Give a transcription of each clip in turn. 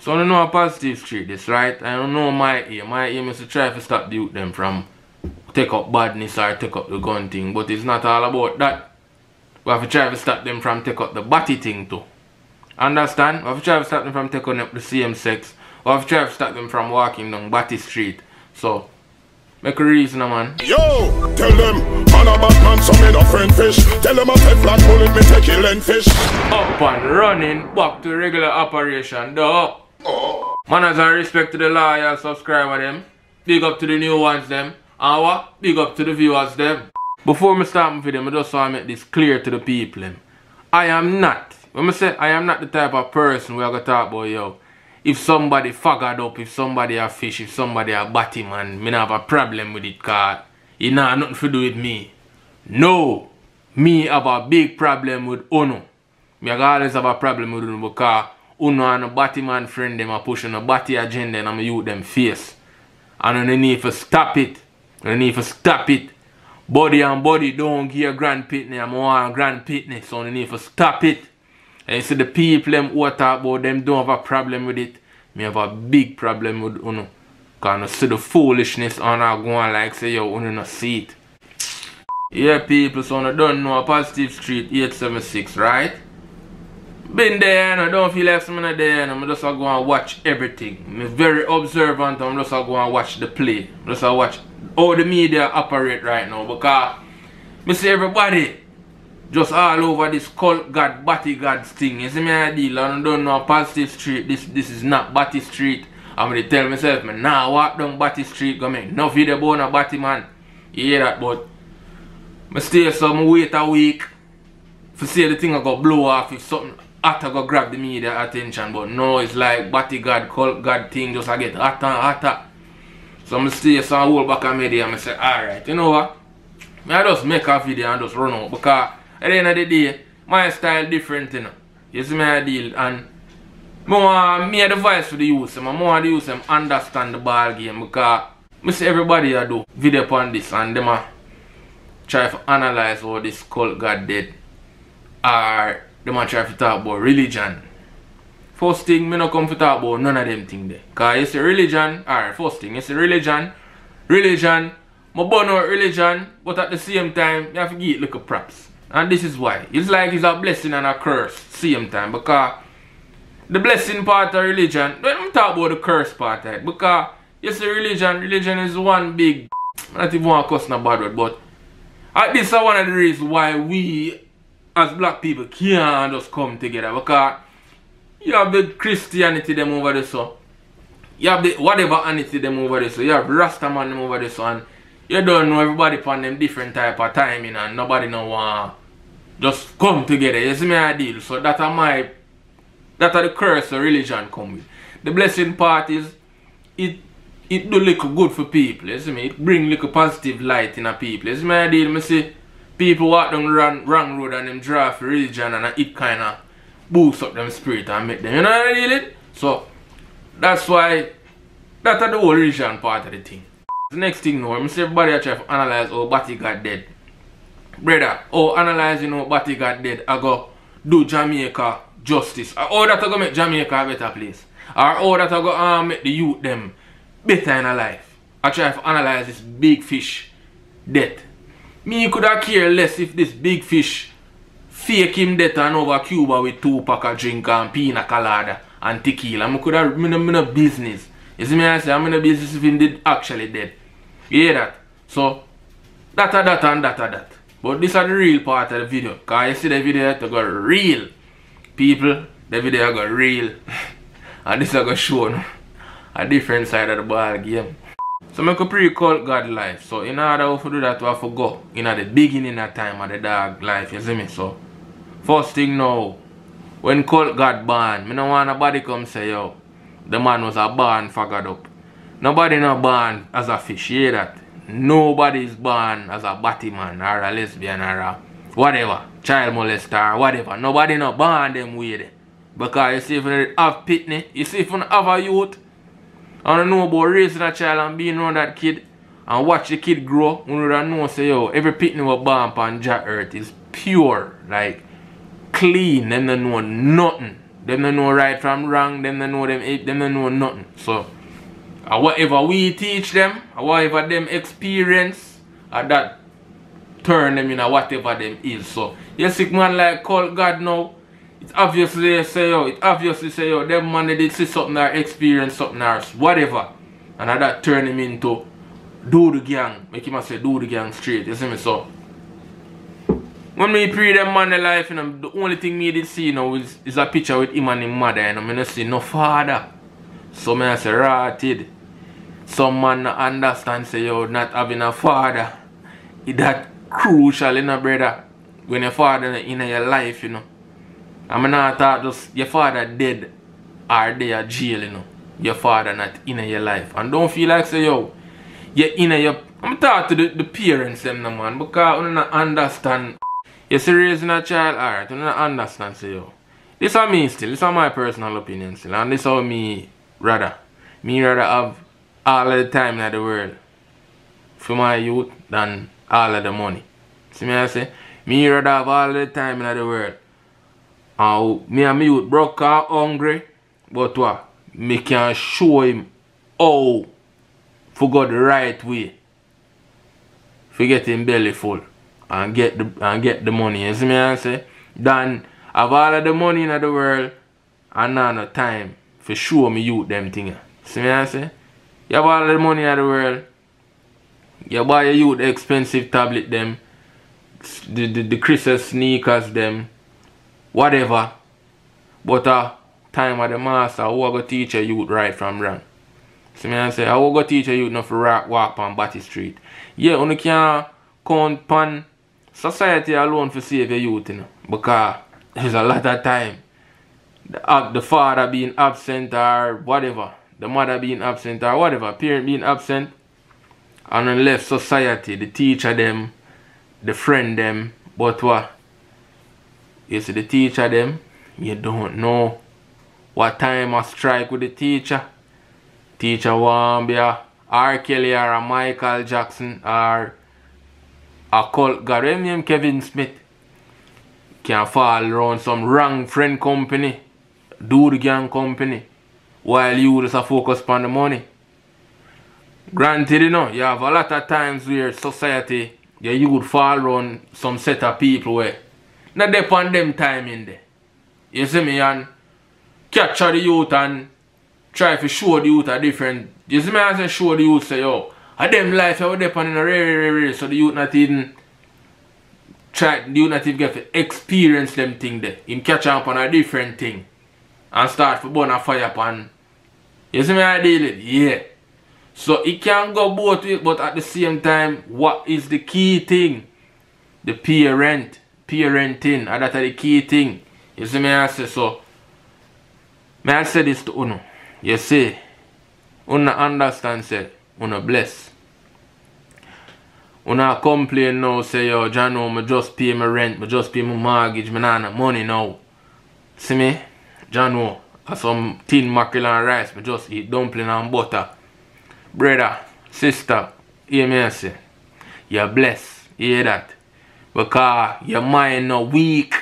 So I don't know a positive street this, right? I don't know my aim. My aim is to try to stop the youth them from take up badness or take up the gun thing. But it's not all about that. We have to try to stop them from take up the batty thing too. Understand? We have to try to stop them from taking up the same sex. We have to try to stop them from walking down Batty Street. So, make a reason, man. Yo, tell them, man a Batman, so me no friend fish. Tell them I take flat bullet, me take killing fish. Up and running, back to regular operation, though. Oh. Manners and respect to the loyal subscriber them. Big up to the new ones them. And what? Big up to the viewers them. Before me start my video, I just want to make this clear to the people. I am not, when I say I am not the type of person we are going to talk about, yo. If somebody faggot up, if somebody a fish, if somebody a batty man, me not have a problem with it, cause it not nothing to do with me. No, me have a big problem with Uno. Me always have a problem with Uno because Uno and a batty man friend them are pushing a batty agenda and I'm youth them face. And you need to stop it. You need to stop it. Body and body don't give a grand pitney. I'm want a grand pitney, so you need to stop it. And you see the people them who talk about them don't have a problem with it. Me have a big problem with Uno. Because I see the foolishness and I go on like say yo Uno no see it. Yeah people, so I don't know a positive street 876, right? Been there and I don't feel like I'm there and I'm just go and watch everything. I'm very observant, I'm just go and watch the play. I'm just watch how the media operate right now because I see everybody just all over this cult god, batty gods thing. You see me ideal and I don't know a positive street. This is not Batty Street. I'm going to tell myself, man, nah, walk down Batty Street, go make no video about a Batty man. You hear that, but I stay so I wait a week to see the thing I go blow off if something hotter go grab the media attention. But no, it's like Batty God, cult God thing just I get hotter and hotter. So I stay so I hold back a media and I say, alright, you know what? I just make a video and just run out because at the end of the day, my style different, you know. You see my deal and I want the voice for the youth. I want the youth to understand the ball game because I see everybody I do video upon this and them try to analyze how this cult God did. Or them try to talk about religion. First thing, I don't come to talk about none of them things there. Because you see religion, alright, first thing, you see religion, I burn out religion, but at the same time, you have to give it little props. And this is why. It's like it's a blessing and a curse same time. Because the blessing part of religion, when I'm talking about the curse part of it, because you see religion is one big, I don't even want to cuss no bad word, but this is one of the reasons why we as black people can't just come together. Because you have the Christianity them over there, so you have the whatever anity them over there, so you have Rastaman them over there, so and you don't know everybody upon them different type of timing and nobody know want just come together. You see me ideal. So that are the curse of religion come with. The blessing part is it do little good for people. You see me? It bring little positive light in a people. You see me ideal. I see people walk down the wrong road and them draw for religion and it kinda boost up them spirit and make them, you know what I mean? So that's why that's the whole religion part of the thing. The next thing now, I see everybody try to analyze how Batty got dead. Brother, analyzing how Batty got dead, I go do Jamaica justice. Or that I go make Jamaica a better place. Or that I go make the youth them better in life. I try to analyze this big fish death. Me could have cared less if this big fish fake him death and over Cuba with 2 pack of drink and pina colada and tequila. I could have no business. You see me I say I'm in a business if him did actually dead. You hear that? So that and that. But this is the real part of the video. Because you see the video to go real. People, the video go real. And this is going to show a different side of the ball game. So I could pre-cult God life. So in order to do that, we have to go in the beginning of time of the dog life. You see me? So first thing now, when cult God born, I don't want nobody come say, yo, the man was a born faggot up. Nobody not born as a fish, you hear that? Nobody is born as a batty man or a lesbian or a whatever, child molester or whatever. Nobody not born them way. Because you see if you have pitney, you see if you have a youth, I don't know about raising a child and being around that kid and watch the kid grow, you don't know say yo, every pitney was born on Jah earth is pure, like clean, them don't know nothing. Them don't know right from wrong, them don't know nothing. So whatever we teach them, or whatever them experience, that turn them in a whatever them is. So you see man like cult God now, it obviously say yo, them man they did see something or experience something or whatever. And that turn him into do the gang. Make him say do the gang straight. You see me? So when me pre them man in life, you know, the only thing me did see, you know, is a picture with him and his mother, you know. I don't see no father. So me I say rotted. Some man not understand say yo, not having a father is that crucial, you know, brother. When your father in your life, you know. I mean not thought just your father dead or they are jail, you know. Your father not in your life. And don't feel like say yo, you're in your I'm talking to the parents them no man, because you don't understand. You see raising a child, alright, you don't understand say yo. This is me still, this is my personal opinion still, and this is how me rather have all of the time in the world for my youth than all of the money. See me I say? Me rather have all of the time in the world. And me and my youth broke or hungry, but what? Me can show him how to go the right way. To get him belly full and get the money. You see me I say? Than have all of the money in the world and not no time for show me youth them things. See me I say? You have all the money in the world. You buy your youth expensive tablet them, the Christmas sneakers them, whatever. But time of the master, who are going to teach a youth right from wrong? See me I say, I will go teach a youth not to walk on Batty Street. Yeah, you can't count on society alone for save your youth, you know, because there's a lot of time. The father being absent or whatever, the mother being absent or whatever, parent being absent, and then left society, the teacher them, the friend them, but what? You see the teacher them, you don't know what time I strike with the teacher. Teacher want be a R. Kelly or a Michael Jackson or a cult god named Kevin Smith. Can fall around some wrong friend company, do the gang company, while you just focus on the money. Granted, you know, you have a lot of times where society, you would fall around some set of people where not depend them time in there. You see me, and capture the youth and try to show the youth a different. You see me, I say show the youth say yo, a them life you would depend in a rare, so the youth not even try, the youth not even get to experience them thing there. Him catch up on a different thing and start to burn a fire upon. You see me, I deal it? Yeah. So it can go both ways, but at the same time, what is the key thing? The parenting, and that's the key thing. You see me, I say so. May I say this to Uno? You see, Uno understand, say, Uno bless. Uno complain now, say, yo, Jano, I just pay my rent, I just pay my mortgage, I not have money now. See me? Jano, some tin mackerel and rice, I just eat dumpling and butter. Brother, sister, hear me I say, you're blessed, you hear that? Because your mind now weak.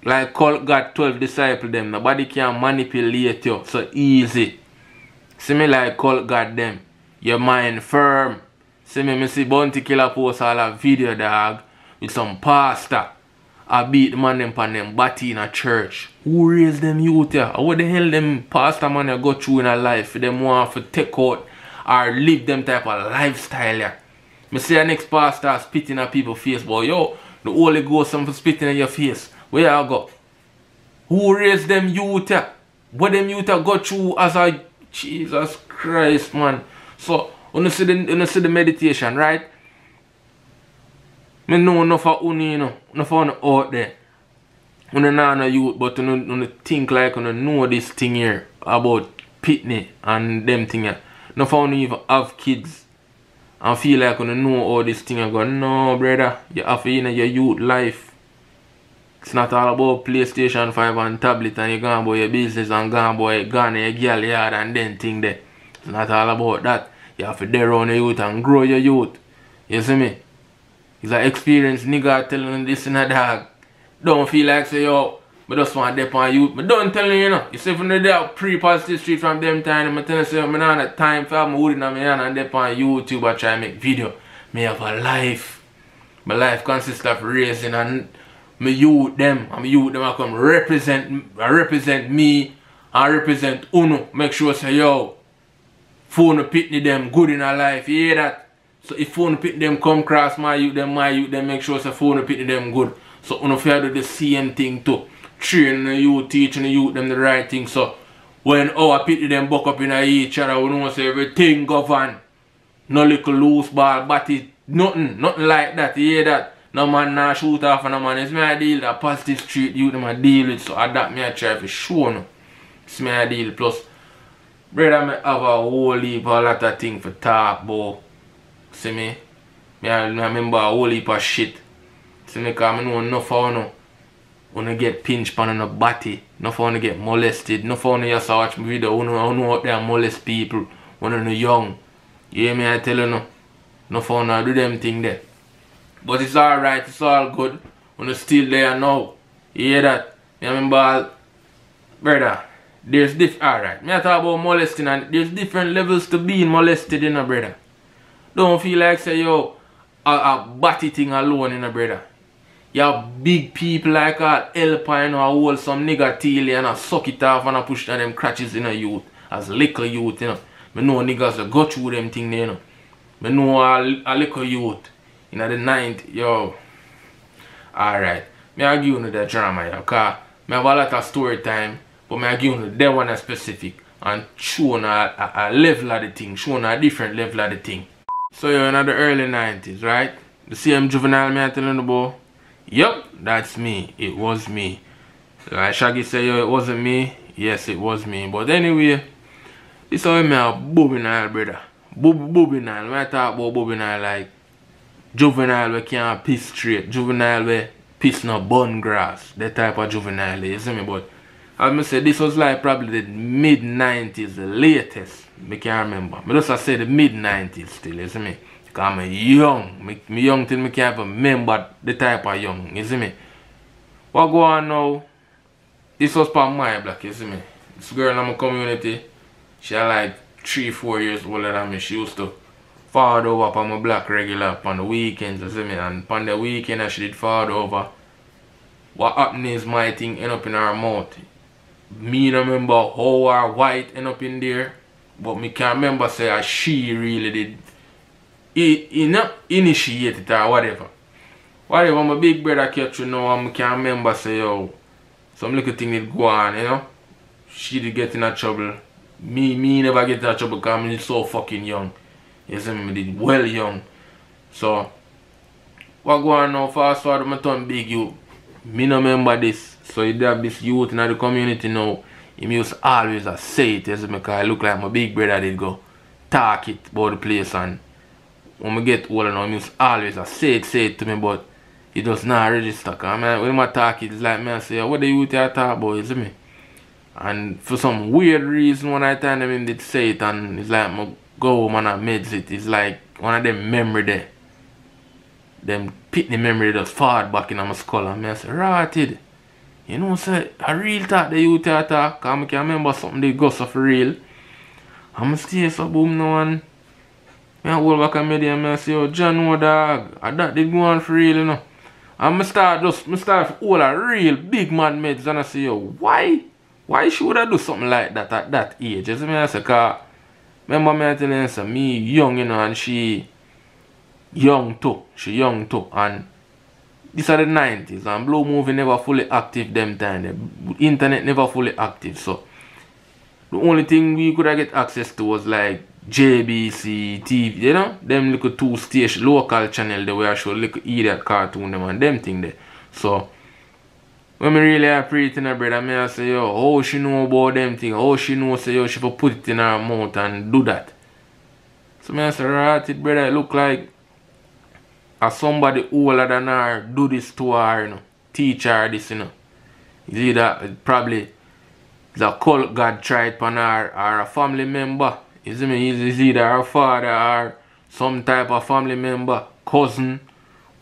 Like cult got 12 disciples them. Nobody can manipulate you so easy. See me like cult got them. Your mind firm. See me see Bounty Killer post all a video dog with some pastor. I beat the man them pan them body in a church. Who raised them youth here? What the hell them pastor man you go through in a life for them want to take out or live them type of lifestyle here? Me see a next pastor spitting at people's face, boy. Yo, the Holy Ghost some for spitting in your face. Where you go? Who raised them youth? What them youth go through as a Jesus Christ, man. So, when you see the meditation, right? I know enough of you know, enough of out there. You know no youth, but you think like you know this thing here about pitney and them thing here. Enough of you even have kids and feel like you know all this thing and go, no brother, you have to in your youth life. It's not all about PlayStation 5 and tablet and you gone about your business and gone about your girl yard and then thing there. It's not all about that. You have to dare on your youth and grow your youth. You see me? It's an experienced nigga telling you this in a dog. Don't feel like say yo, But just want to dip on youth. But don't tell you, you know. You see from the day pre-positive street from them time, I'm telling you, I'm not have time for my wood in my hand and dip on YouTube and try and make video. Me have a life. My life consists of raising and my youth them. And my youth them I come represent me and represent Uno. Make sure say, yo, phone pitney them good in our life. You hear that? So if phone pitney them come across my youth them make sure say phone pitney them good. So Uno fair do the same thing too. Training the youth, teaching the youth them the right thing. So when our pitney them buck up in each other, we know say everything govern. No little loose ball, batty. Nothing like that, you hear that? No man nah shoot off and no man, it's my deal, that positive street you them a deal with, so that me I try to show no. It's my deal, plus brother me have a whole heap a lot of things for talk about. See me? I remember a whole heap of shit. See me, cause I know enough for no. Wanna get pinched pan on a body, enough for wanna get molested, enough for wanna just watch my video, wanna out there molest people, wanna know young. You hear me I tell you no? No fun to do them thing there. But it's alright, it's all good. When you're still there now. You hear that? You remember, brother, there's alright. Me I talk about molesting and there's different levels to being molested, you know, brother. Don't feel like say yo a batty thing alone, you know, brother. You have big people like Alpine or hold some nigga tail and I suck it off and I push down them crutches in a youth. As little youth, you know. Me know niggas that go through them thing there, you know. I know a little youth in the 90s, yo. Alright, I give you the drama, yo, because I have a lot of story time, but I give you that one specific and show a level of the thing, show a different level of the thing. So you're in the early 90s, right? The same juvenile I telling you about? Yup, that's me. It was me. Like Shaggy say, yo, it wasn't me. Yes, it was me. But anyway, this is how I'm a juvenile, brother. Juvenile, when I talk about juvenile, like juvenile we can't piss straight, juvenile we piss no bun grass, that type of juvenile, you see me? But as I say, this was like probably the mid-90s, the latest, I can't remember. I just say the mid-90s still, you see me? Because I'm young, me young till I can't even remember the type of young, you see me? What go on now? This was part of my block, you see me? This girl in my community, she like 3-4 years older than me. She used to forward over upon my block regular on the weekends, you see me, and on the weekend she did forward over. What happened is my thing end up in her mouth. Me don't remember how her white end up in there, but me can't remember say she really did initiate it or whatever. Whatever my big brother catch you know, and I can't remember say yo, some little thing did go on, you know. She did get in a trouble. Me never get in trouble because I'm so fucking young. You see me, did well young. So, what go on now, fast forward, I turn big youth. Me no remember this. So, you have this youth in the community now. He used always say it, you see me, because I look like my big brother did go talk it about the place. And when I get older now, he used always say it to me, but it does not register. Because when I talk it, it's like me I say, what the youth you talk about, you see me? And for some weird reason, when I tell him did say it, and it's like I go home and I meds it, it's like one of them memory there. Them pitney memory just forward back in my skull, and I say, rotted. You know, say, I real talk the youth talk, because I can remember something they go so for real. I'm stay so boom now, and I hold back and media and I say, yo, John, no dog, that did go on for real, you know. And I start to hold a real big man meds, and I say, yo, why should I do something like that at that age? You see me, I say, cause remember me I telling you, say, me young, you know, and she young too. She young too. And these are the 90s, and Blue Movie never fully active them time. The internet never fully active. So the only thing we could get access to was like JBC TV, you know, them little 2-station local channel there where I show little idiot cartoon them and them thing there. So when I really appreciate her brother, I say, yo, how she know about them thing? How she know, say, yo, she for put it in her mouth and do that? So I say, right, it brother, it look like somebody older than her do this to her, you know, teach her this, you know. It's either, probably, it's a cult god tried upon her or a family member. You see me? It's either her father or some type of family member, cousin.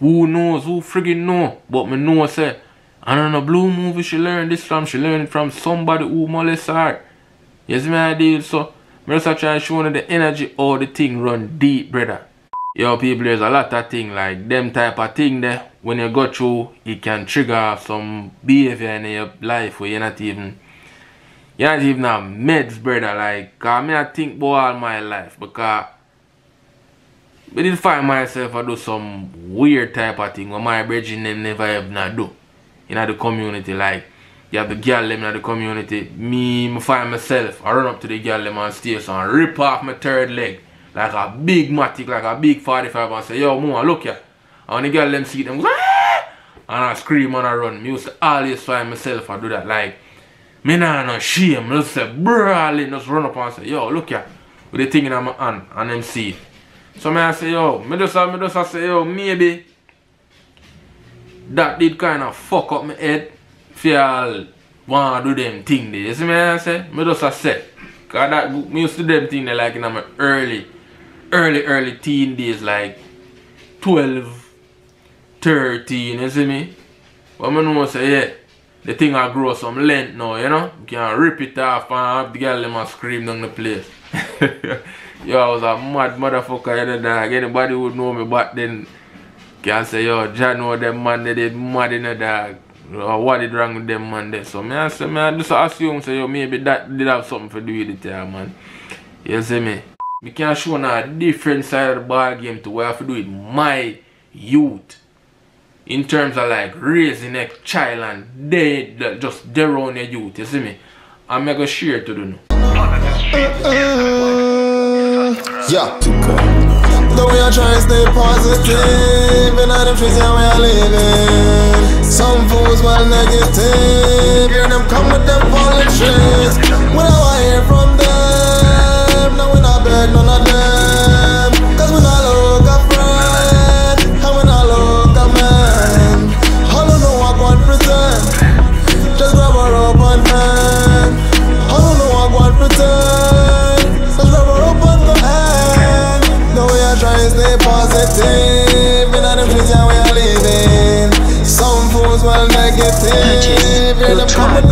Who knows? Who friggin' know? But me know, say, And on a blue movie she learned this from. She learned it from somebody who molest her. You see me idea? So I just try to show you the energy how the thing run deep, brother. Yo people, there's a lot of things like them type of thing there. When you go through, it can trigger some behavior in your life where you're not even on meds, brother. Like, cause me I think about all my life because I did find myself I do some weird type of thing what my brethren them never ever do in the community. Like, you have the girl them in the community. Me find myself, I run up to the girl them on stage and rip off my third leg like a big matic, like a big 45 and say, yo, Moa, look ya. And when the girl them see them, and I scream and I run. Me used to always find myself I do that. Like, me nah no shame. I just say, brawling, just run up and say, yo, look ya. With the thing in my hand and them see it. So I say, yo, me just say, yo, maybe that did kind of fuck up my head if y'all want to do them thing there. You see me I say? Me just say. Cause that, me used to do them thing there like in my early teen days, like 12, 13, you see me? But I know say, yeah, the thing I grow some length now, you know? You can rip it off and have the girl them and scream down the place. Yo, I was a mad motherfucker, you know, dog. Anybody would know me back then can say, yo, John know them man they did mad in the dog. Or what did wrong with them man there. So I say, I just assume say, yo, maybe that did have something to do with it, yeah, man. You see me? We can show a different side of the ball game to what I have to do with my youth. In terms of like raising a child and they just their own youth, you see me? I'm gonna share to do now. Yeah. Though we are trying to stay positive, and I them trees how we are living. Some fools well negative, hear them come with them politics. When I hear from them, no we not beg none of them. Cause we not look a friend, and we not look a man. I don't know what one pretend, just grab her up and hand. I don't know what one pretend, just grab her up and hand. No we are trying to stay positive, and I them trees how we are living. Some fools well negative, hear them come with